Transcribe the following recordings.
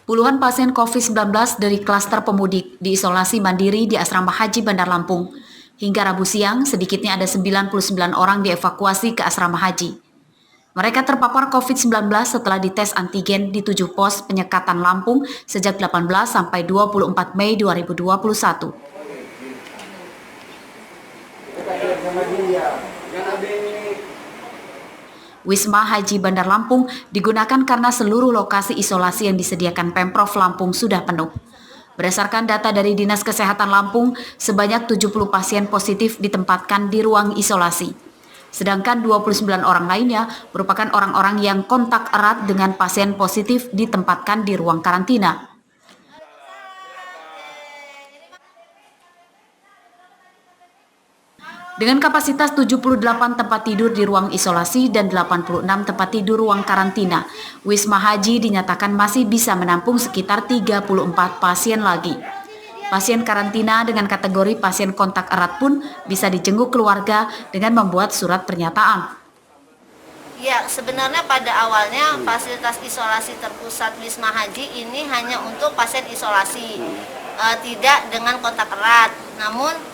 Puluhan pasien COVID-19 dari klaster pemudik diisolasi mandiri di Asrama Haji Bandar Lampung. Hingga Rabu siang, sedikitnya ada 99 orang dievakuasi ke Asrama Haji. Mereka terpapar COVID-19 setelah dites antigen di 7 pos penyekatan Lampung sejak 18 sampai 24 Mei 2021. Wisma Haji Bandar Lampung digunakan karena seluruh lokasi isolasi yang disediakan Pemprov Lampung sudah penuh. Berdasarkan data dari Dinas Kesehatan Lampung, sebanyak 70 pasien positif ditempatkan di ruang isolasi. Sedangkan 29 orang lainnya merupakan orang-orang yang kontak erat dengan pasien positif ditempatkan di ruang karantina. Dengan kapasitas 78 tempat tidur di ruang isolasi dan 86 tempat tidur ruang karantina, Wisma Haji dinyatakan masih bisa menampung sekitar 34 pasien lagi. Pasien karantina dengan kategori pasien kontak erat pun bisa dijenguk keluarga dengan membuat surat pernyataan. Ya, sebenarnya pada awalnya fasilitas isolasi terpusat Wisma Haji ini hanya untuk pasien isolasi, tidak dengan kontak erat. Namun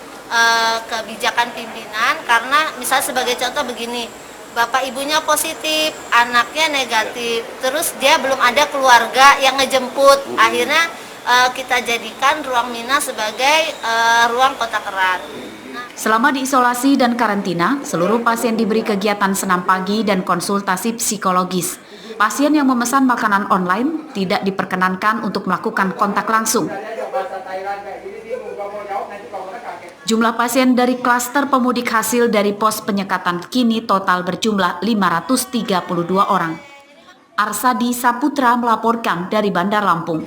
kebijakan pimpinan, karena misal sebagai contoh begini, bapak ibunya positif, anaknya negatif, terus dia belum ada keluarga yang ngejemput, akhirnya kita jadikan ruang Mina sebagai ruang kontak erat. Selama diisolasi dan karantina, seluruh pasien diberi kegiatan senam pagi dan konsultasi psikologis. Pasien yang memesan makanan online tidak diperkenankan untuk melakukan kontak langsung. Jumlah pasien dari klaster pemudik hasil dari pos penyekatan kini total berjumlah 532 orang. Arsadi Saputra melaporkan dari Bandar Lampung.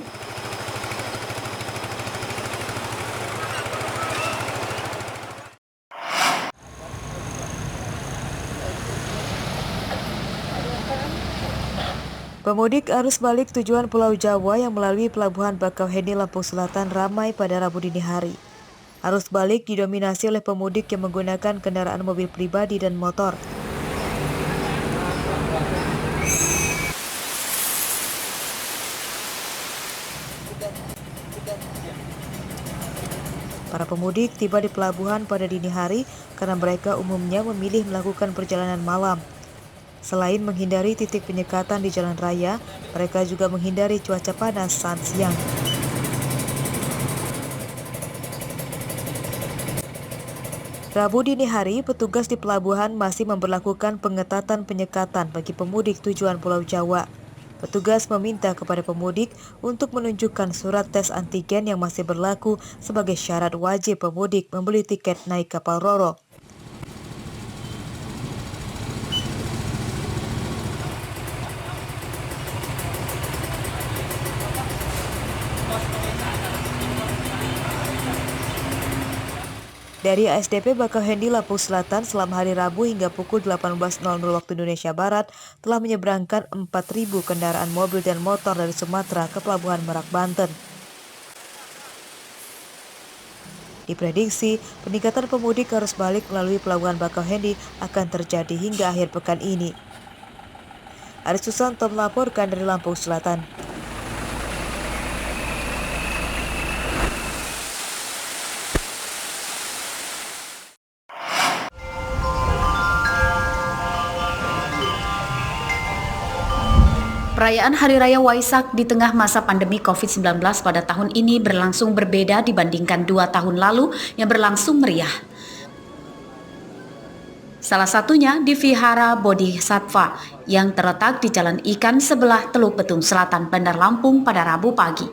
Pemudik arus balik tujuan Pulau Jawa yang melalui Pelabuhan Bakauheni Lampung Selatan ramai pada Rabu dini hari. Arus balik didominasi oleh pemudik yang menggunakan kendaraan mobil pribadi dan motor. Para pemudik tiba di pelabuhan pada dini hari karena mereka umumnya memilih melakukan perjalanan malam. Selain menghindari titik penyekatan di jalan raya, mereka juga menghindari cuaca panas saat siang. Rabu dini hari, petugas di pelabuhan masih memberlakukan pengetatan penyekatan bagi pemudik tujuan Pulau Jawa. Petugas meminta kepada pemudik untuk menunjukkan surat tes antigen yang masih berlaku sebagai syarat wajib pemudik membeli tiket naik kapal Roro. Dari ASDP Bakauheni Lampung Selatan selama hari Rabu hingga pukul 18.00 waktu Indonesia Barat telah menyeberangkan 4.000 kendaraan mobil dan motor dari Sumatera ke Pelabuhan Merak, Banten. Diprediksi, peningkatan pemudik arus balik melalui Pelabuhan Bakauheni akan terjadi hingga akhir pekan ini. Aris Susanto melaporkan dari Lampung Selatan. Perayaan Hari Raya Waisak di tengah masa pandemi COVID-19 pada tahun ini berlangsung berbeda dibandingkan 2 tahun lalu yang berlangsung meriah. Salah satunya di Vihara Bodhisattva yang terletak di Jalan Ikan sebelah Teluk Betung Selatan, Bandar Lampung pada Rabu pagi.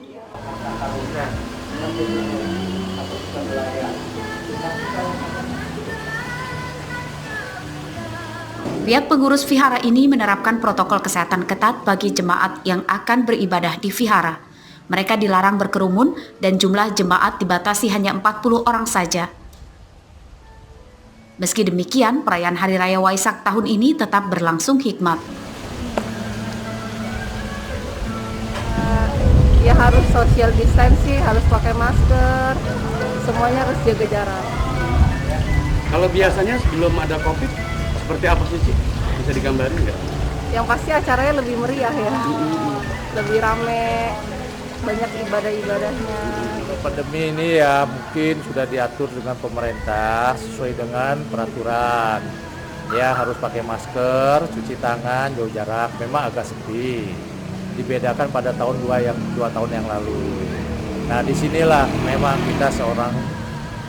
Pihak pengurus vihara ini menerapkan protokol kesehatan ketat bagi jemaat yang akan beribadah di vihara. Mereka dilarang berkerumun dan jumlah jemaat dibatasi hanya 40 orang saja. Meski demikian, perayaan Hari Raya Waisak tahun ini tetap berlangsung hikmat. Ya harus social distancing, harus pakai masker, semuanya harus jaga jarak. Kalau biasanya sebelum ada COVID, seperti apa sih, Ci? Bisa digambarin nggak? Yang pasti acaranya lebih meriah ya, lebih rame, banyak ibadah-ibadahnya. Pandemi ini ya mungkin sudah diatur dengan pemerintah sesuai dengan peraturan. Ya harus pakai masker, cuci tangan, jauh jarak. Memang agak sepi. Dibedakan pada tahun 2 tahun yang lalu. Nah disinilah memang kita seorang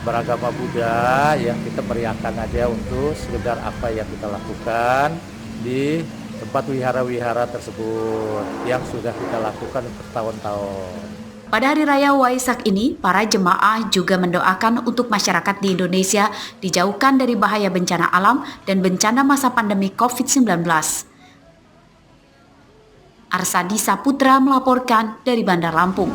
beragama Buddha ya kita meriahkan aja untuk sekedar apa yang kita lakukan di tempat wihara-wihara tersebut yang sudah kita lakukan bertahun-tahun. Pada Hari Raya Waisak ini, para jemaah juga mendoakan untuk masyarakat di Indonesia dijauhkan dari bahaya bencana alam dan bencana masa pandemi COVID-19. Arsadi Saputra melaporkan dari Bandar Lampung.